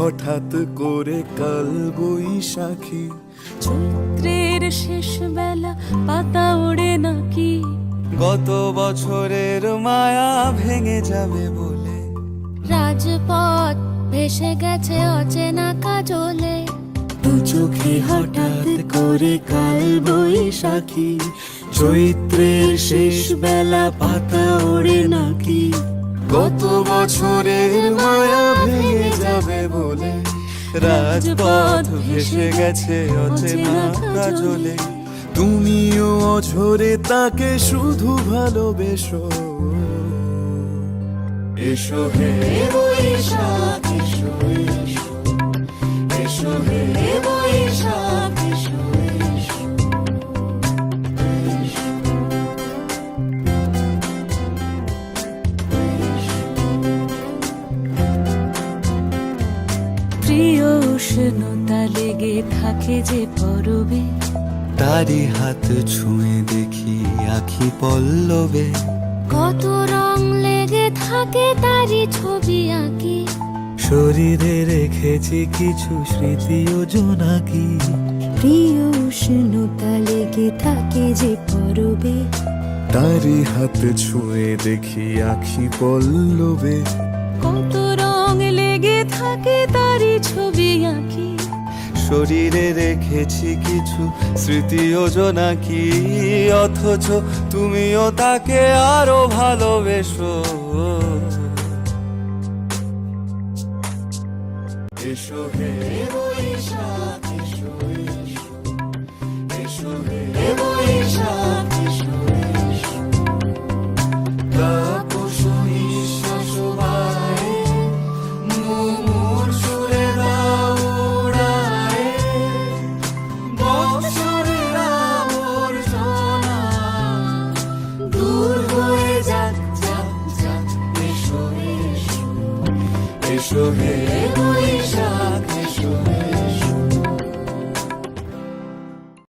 হঠাৎ করে কাল বৈশাখী। চৈত্রের শেষ বেলা পাতা ওড়ে নাকি, গত বছরের মায়া ভেঙে যাবে বলে। রাজপথ ভেসে গেছে অচেনা কাজলে, দু চোখে হঠাৎ করে কাল বৈশাখী। চৈত্রের শেষ বেলা পাতা ওড়ে নাকি, গত বছরের মায়া ভেঙে যাবে বলে। রাজপথ ভেসে গেছে অচেনা কাজলে, তুমিও অঝরে তাকে শুধু ভালোবেসো। এসো হে বৈশাখ এসো, এসো এসো হে বৈশাখ এসো, এসো। প্রিয় উষ্ণতা লেগে থাকে যে পরবে, তারি হাত ছুঁয়ে দেখি আখি পল্লবে। কত রং লেগে থাকে তারই ছবি আঁকি, শরীরে রেখেছি কিছু স্মৃতি ও জোনাকি। প্রিয় উষ্ণতা লেগে থাকে যে পরবে, তারি হাত ছুঁয়ে দেখি আখি পল্লবে। কত রং লেগে থাকে তারই ছবি আঁকি, শরীরে রেখেছি কিছু স্মৃতি ও জোনাকি। অথচ তুমিও তাকে আরো ভালোবেসো। এসো হে বৈশাখ এসো, এসো এসো হে বৈশাখ এসো, এসো। তাপসী নিঃশ্বাস বাড়ায়, মুমুর সুরে দাও উড়ায়। বৎসরের আবর্জনা দূর হয়ে যাক, যাক, যাক। এসো এসো এসো হে